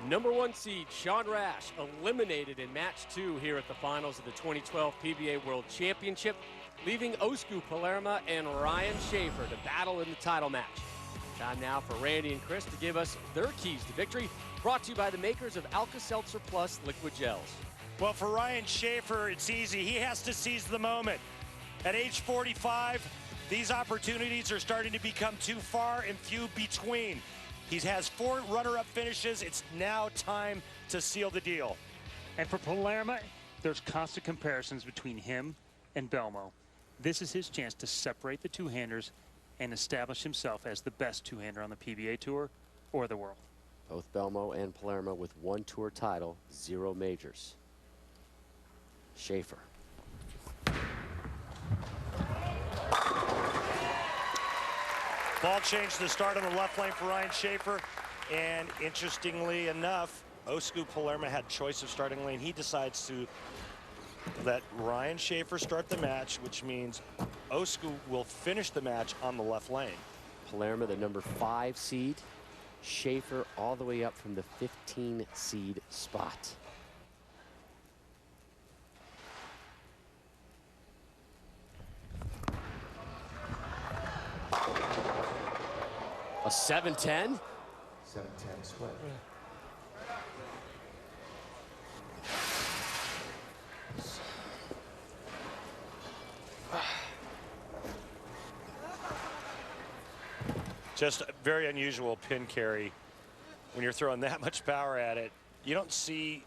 #1 seed Sean Rash eliminated in match 2 here at the finals of the 2012 PBA World Championship, leaving Osku Palermo and Ryan Schaefer to battle in the title match. Time now for Randy and Chris to give us their keys to victory, brought to you by the makers of Alka-Seltzer Plus liquid gels. Well, for Ryan Schaefer, it's easy. He has to seize the moment. At age 45, these opportunities are starting to become too far and few between. He has 4 runner-up finishes. It's now time to seal the deal. And for Palermo, there's constant comparisons between him and Belmo. This is his chance to separate the two-handers and establish himself as the best two-hander on the PBA Tour or the world. Both Belmo and Palermo with 1 tour title, 0 majors. Schaefer. Ball change to start on the left lane for Ryan Schaefer. And interestingly enough, Osku Palermo had choice of starting lane. He decides to let Ryan Schaefer start the match, which means Osku will finish the match on the left lane. Palermo, the #5 seed. Schaefer all the way up from the 15 seed spot. A 7-10. 7-10 split. Just a very unusual pin carry when you're throwing that much power at it. You don't see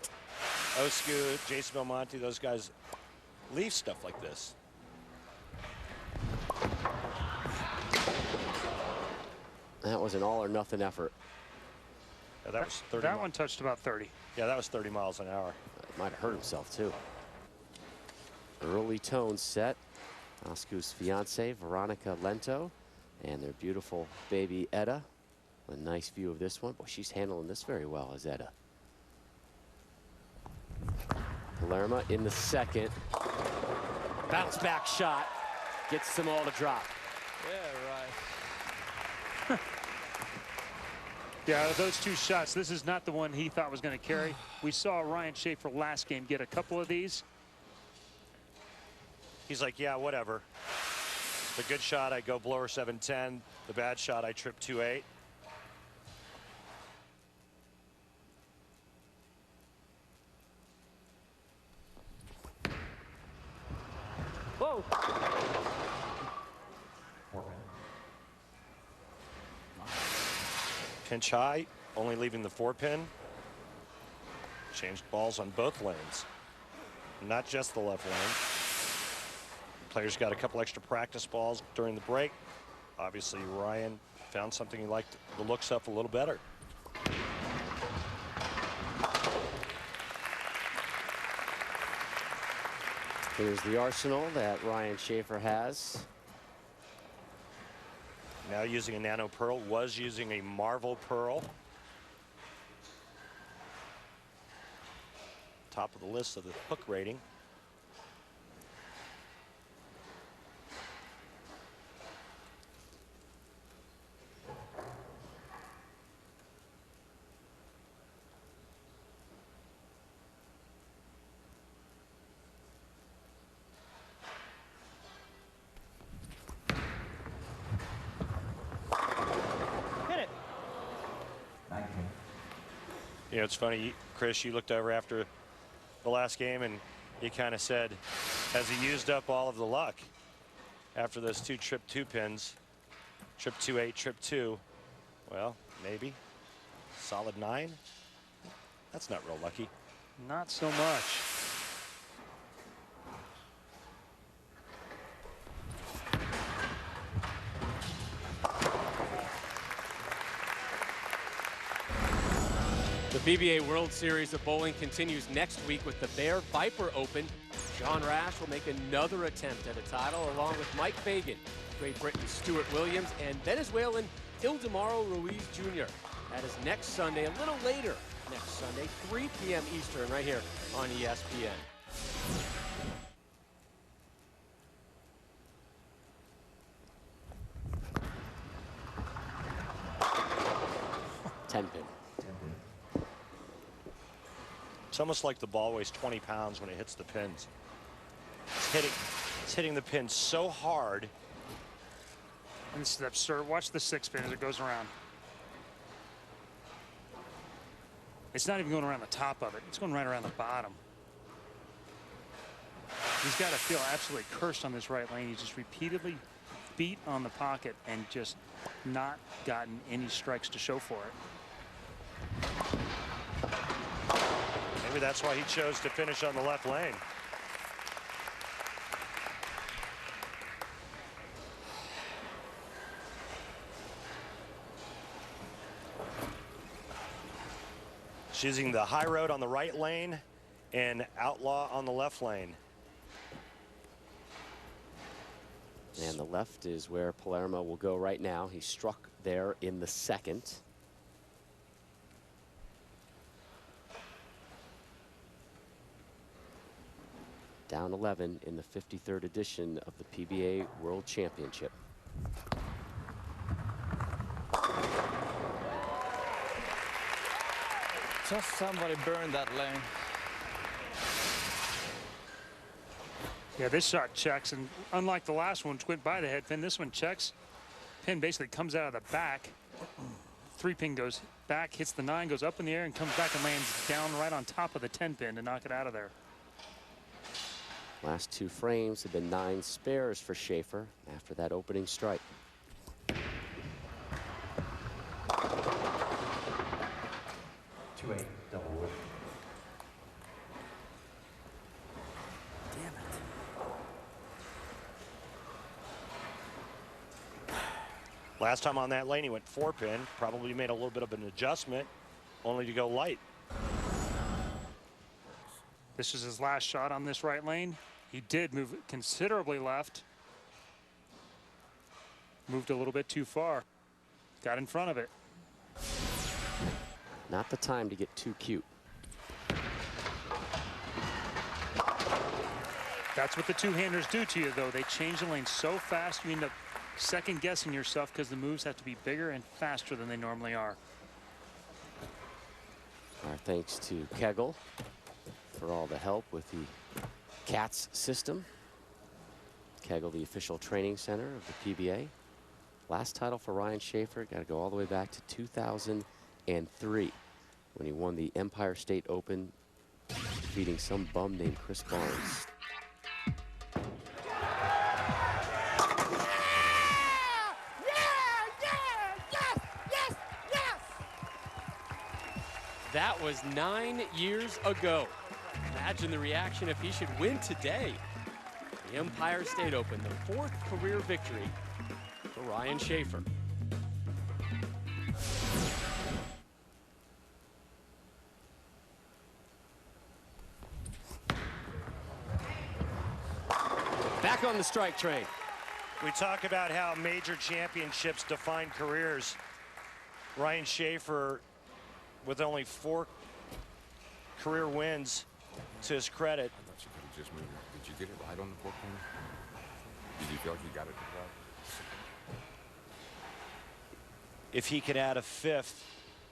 Osku, Jason Belmonte, those guys leave stuff like this. That was an all or nothing effort. Yeah, that was 30. That one touched about 30. Yeah, that was 30 miles an hour. Might have hurt himself too. Early tone set. Osku's fiance, Veronica Lento, and their beautiful baby Etta. A nice view of this one. Boy, she's handling this very well as Etta. Palermo in the second. Bounce back shot. Gets them all to drop. Yeah, right. Yeah, those 2 shots, this is not the one he thought was going to carry. We saw Ryan Schaefer last game get a couple of these. He's like, yeah, whatever. The good shot, I go blower 7-10. The bad shot, I trip 2-8. Whoa. Pinch high, only leaving the 4-pin. Changed balls on both lanes, not just the left lane. Players got a couple extra practice balls during the break. Obviously, Ryan found something he liked the looks of a little better. Here's the arsenal that Ryan Schaefer has. Now using a nano pearl, was using a Marvel pearl. Top of the list of the hook rating. You know, it's funny, Chris, you looked over after the last game and you kind of said, has he used up all of the luck after those 2 trip 2 pins? Trip 2-8, trip 2. Well, maybe. Solid 9. That's not real lucky. Not so much. The PBA World Series of Bowling continues next week with the Bear Viper Open. Sean Rash will make another attempt at a title along with Mike Fagan, Great Britain's Stuart Williams, and Venezuelan Ildemaro Ruiz Jr. That is next Sunday, a little later next Sunday, 3 p.m. Eastern, right here on ESPN. 10 pin. 10 pin. It's almost like the ball weighs 20 pounds when it hits the pins. It's hitting the pin so hard. And this is absurd. Watch the 6-pin as it goes around. It's not even going around the top of it. It's going right around the bottom. He's got to feel absolutely cursed on this right lane. He's just repeatedly beat on the pocket and just not gotten any strikes to show for it. Maybe that's why he chose to finish on the left lane. She's using the high road on the right lane and outlaw on the left lane. And the left is where Palermo will go right now. He struck there in the second. Down 11 in the 53rd edition of the PBA World Championship. Just somebody burned that lane. Yeah, this shot checks, and unlike the last one, which went by the head pin, this one checks. Pin basically comes out of the back. 3-pin goes back, hits the 9, goes up in the air, and comes back and lands down right on top of the 10-pin to knock it out of there. Last 2 frames have been 9 spares for Schaefer after that opening strike. 2-8, double wood. Damn it. Last time on that lane, he went 4-pin, probably made a little bit of an adjustment, only to go light. This is his last shot on this right lane. He did move considerably left. Moved a little bit too far. Got in front of it. Not the time to get too cute. That's what the two-handers do to you, though. They change the lane so fast you end up second-guessing yourself because the moves have to be bigger and faster than they normally are. Our thanks to Kegel for all the help with the CATS system. Kegel, the official training center of the PBA. Last title for Ryan Schaefer, got to go all the way back to 2003 when he won the Empire State Open, defeating some bum named Chris Barnes. That was 9 years ago. Imagine the reaction if he should win today. The Empire State Open, the 4th career victory for Ryan Schaefer. Back on the strike train. We talk about how major championships define careers. Ryan Schaefer, with only 4 career wins to his credit. I thought you could have just moved it. Did you get it right on the 4 corner? Did you feel like you got it right? If he could add a 5th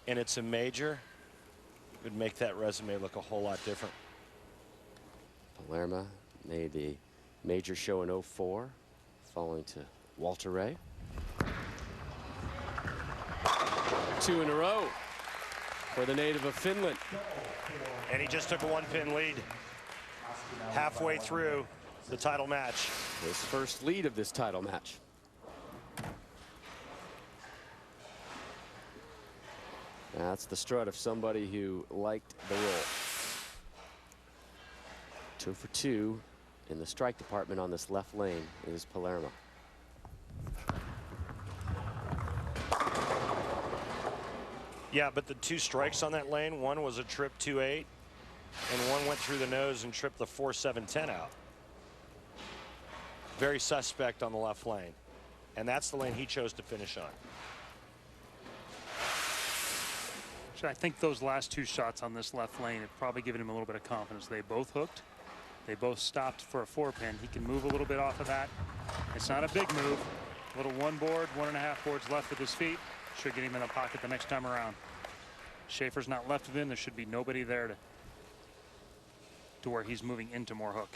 and it's a major, it would make that resume look a whole lot different. Palermo made the major show in 04, falling to Walter Ray. 2 in a row for the native of Finland. And he just took a 1-pin lead halfway through the title match. His first lead of this title match. That's the strut of somebody who liked the roll. 2 for 2 in the strike department on this left lane is Palermo. Yeah, but the 2 strikes on that lane, one was a trip 2-8, and one went through the nose and tripped the 4-7-10 out. Very suspect on the left lane. And that's the lane he chose to finish on. I think those last 2 shots on this left lane have probably given him a little bit of confidence. They both hooked. They both stopped for a 4-pin. He can move a little bit off of that. It's not a big move. A little 1 board, 1.5 boards left with his feet. Should get him in the pocket the next time around. Schaefer's not left of him. There should be nobody there to to where he's moving into more hook.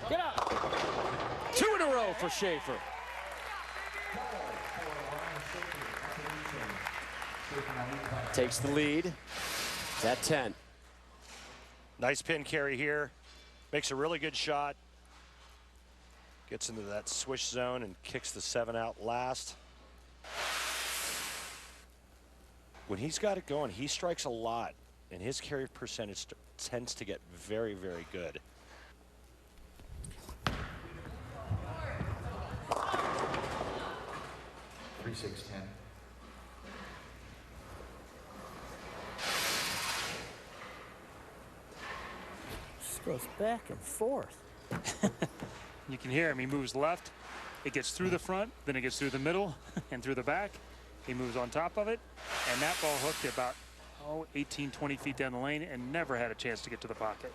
Get up! 2 in a row for Schaefer. Takes the lead. It's at 10. Nice pin carry here. Makes a really good shot. Gets into that swish zone and kicks the 7 out last. When he's got it going, he strikes a lot, and his carry percentage tends to get very, very good. Three, 6, 10. Just goes back and forth. You can hear him. He moves left. It gets through the front. Then it gets through the middle and through the back. He moves on top of it. And that ball hooked about 18, 20 feet down the lane and never had a chance to get to the pocket.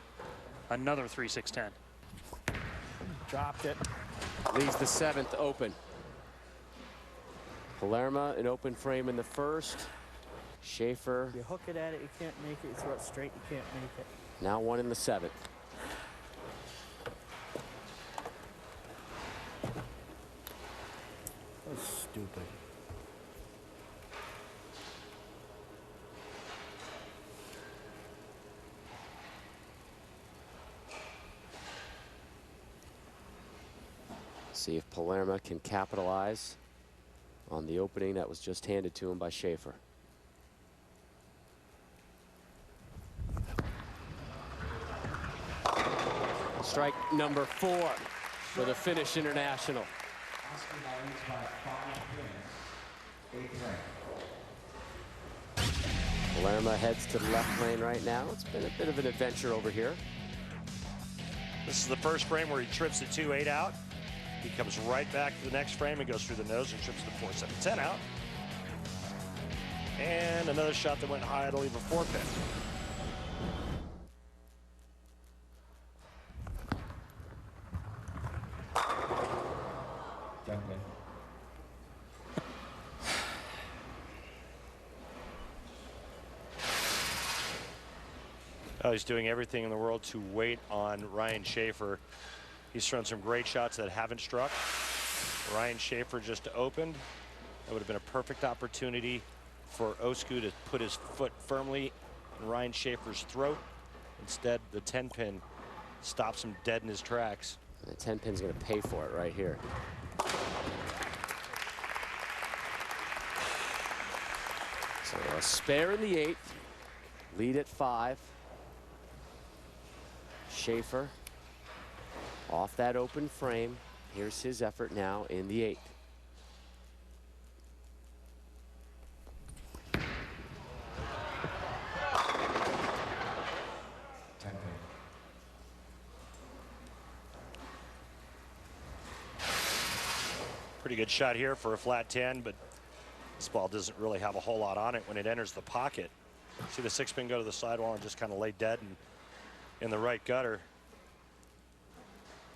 Another 3, 6, 10. Dropped it. Leaves the 7th open. Palermo an open frame in the first. Schaefer You hook it at it, you can't make it. You throw it straight, you can't make it. now 1 in the 7th. That was stupid. See if Palermo can capitalize on the opening that was just handed to him by Schaefer. Strike number 4 for the Finnish international. Palermo heads to the left lane right now. It's been a bit of an adventure over here. This is the first frame where he trips the 2-8 out. He comes right back to the next frame and goes through the nose and trips the 4-7-10 out. And another shot that went high to leave a 4-pin. Duncan. Oh, he's doing everything in the world to wait on Ryan Schaefer. He's thrown some great shots that haven't struck. Ryan Schaefer just opened. That would have been a perfect opportunity for Osku to put his foot firmly in Ryan Schaefer's throat. Instead, the 10-pin stops him dead in his tracks. The 10-pin's going to pay for it right here. So a spare in the 8th. Lead at 5. Schaefer off that open frame. Here's his effort now in the 8th. Pretty good shot here for a flat 10, but this ball doesn't really have a whole lot on it when it enters the pocket. See the 6-pin go to the sidewall and just kind of lay dead in the right gutter.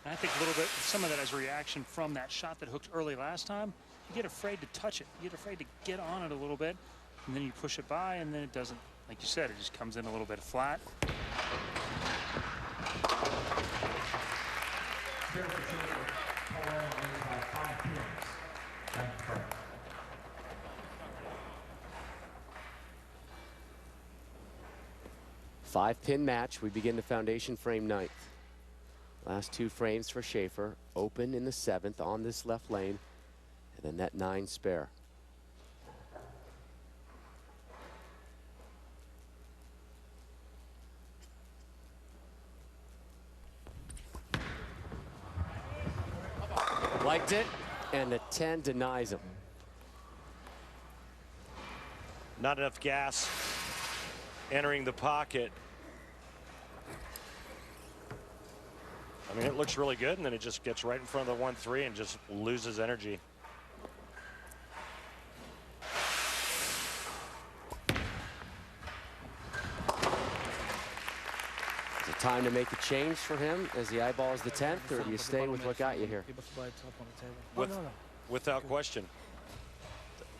I think a little bit, some of that is reaction from that shot that hooked early last time. You get afraid to touch it. You get afraid to get on it a little bit, and then you push it by, and then it doesn't, like you said, it just comes in a little bit flat. Five-pin match. We begin the foundation frame 9th. Last 2 frames for Schaefer. Open in the 7th on this left lane. And then that 9 spare. Liked it. And the 10 denies him. Not enough gas entering the pocket. I mean, it looks really good, and then it just gets right in front of the 1-3 and just loses energy. Time to make a change for him as he eyeballs the 10th, or do you stay with what got you here? Without question.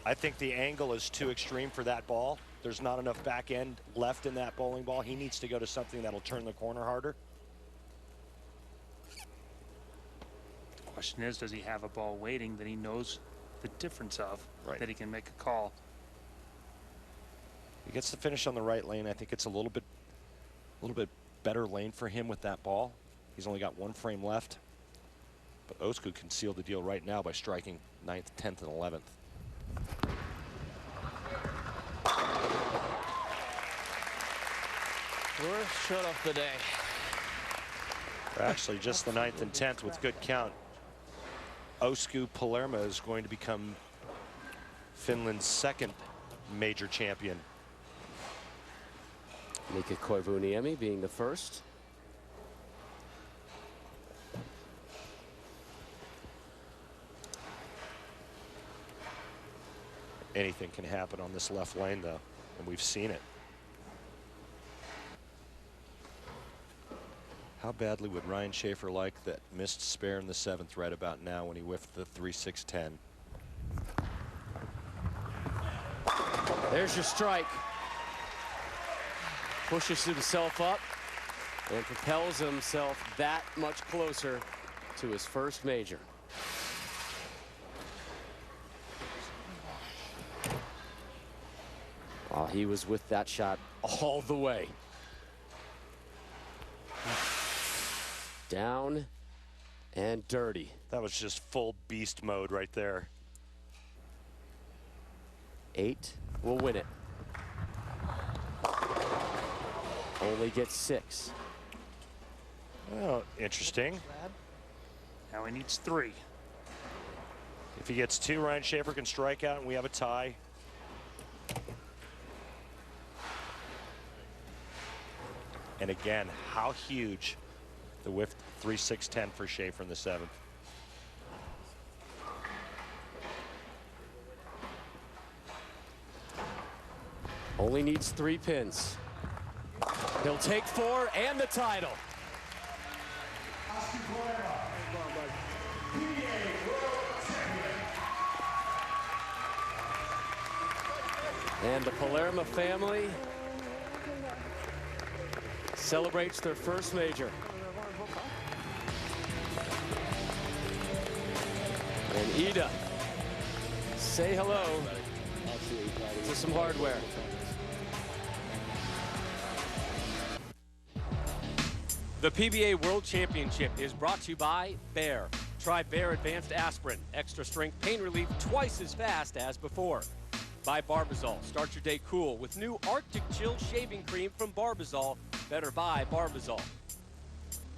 I think the angle is too extreme for that ball. There's not enough back end left in that bowling ball. He needs to go to something that'll turn the corner harder. The question is, does he have a ball waiting that he knows the difference of, that he can make a call? He gets the finish on the right lane. I think it's a little bit better lane for him with that ball. He's only got one frame left. But Osku can seal the deal right now by striking 9th, 10th, and 11th. Worst shot of the day. Actually, just the 9th and 10th with good count. Osku Palermo is going to become Finland's second major champion. Mika Koivuniemi being the first. Anything can happen on this left lane, though, and we've seen it. How badly would Ryan Schaefer like that missed spare in the 7th right about now when he whiffed the 3-6-10? There's your strike. Pushes himself up and propels himself that much closer to his first major. While he was with that shot all the way. Down and dirty. That was just full beast mode right there. 8 will win it. Only gets 6. Oh, interesting. Now he needs 3. If he gets 2, Ryan Schaefer can strike out and we have a tie. And again, how huge the whiff 3-6-10 for Schaefer in the 7th. Only needs 3 pins. He'll take 4 and the title. And the Palermo family celebrates their first major. And Ida, say hello to some hardware. The PBA World Championship is brought to you by Bayer. Try Bayer Advanced Aspirin, extra strength pain relief twice as fast as before. By Barbazol, start your day cool with new Arctic Chill shaving cream from Barbazol. Better buy Barbazol.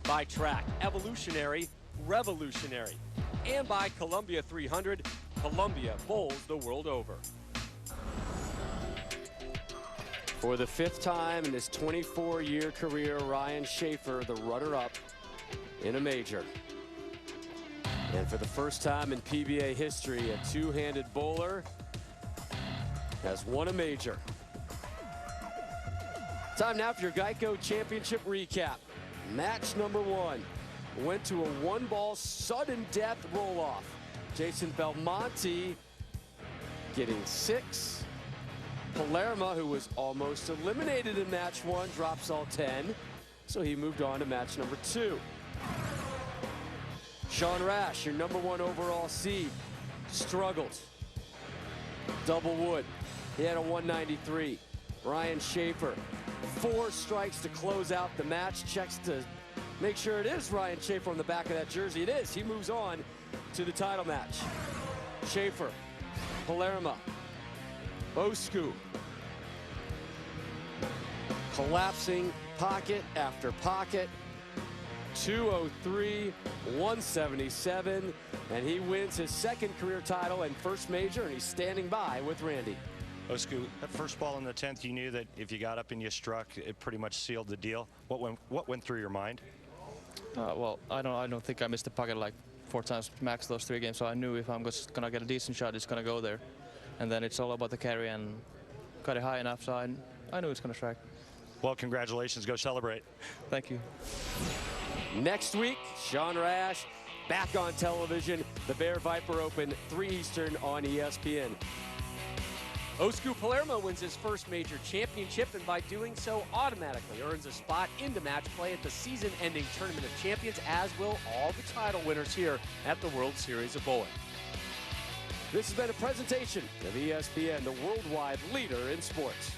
By Track, evolutionary, revolutionary. And by Columbia 300, Columbia bowls the world over. For the 5th time in his 24-year career, Ryan Schaefer, the runner-up in a major. And for the first time in PBA history, a two-handed bowler has won a major. Time now for your Geico Championship recap. Match number 1 went to a 1-ball sudden death roll-off. Jason Belmonte getting 6. Palermo, who was almost eliminated in match 1, drops all 10. So he moved on to match number 2. Sean Rash, your number 1 overall seed, struggled. Double wood. He had a 193. Ryan Schaefer, 4 strikes to close out the match. Checks to make sure it is Ryan Schaefer on the back of that jersey. It is. He moves on to the title match. Schaefer, Palermo, Osku. Collapsing pocket after pocket. 203, 177, and he wins his 2nd career title and first major, and he's standing by with Randy. Osku, that first ball in the 10th, you knew that if you got up and you struck, it pretty much sealed the deal. What went through your mind? Well, I don't think I missed the pocket like 4 times max those 3 games, so I knew if I'm just gonna get a decent shot, it's gonna go there. And then it's all about the carry, and got it high enough, so I knew it's gonna strike. Well, congratulations. Go celebrate. Thank you. Next week, Sean Rash back on television. The Bear Viper Open, 3 Eastern on ESPN. Osku Palermo wins his first major championship, and by doing so automatically earns a spot into match play at the season-ending Tournament of Champions, as will all the title winners here at the World Series of Bowling. This has been a presentation of ESPN, the worldwide leader in sports.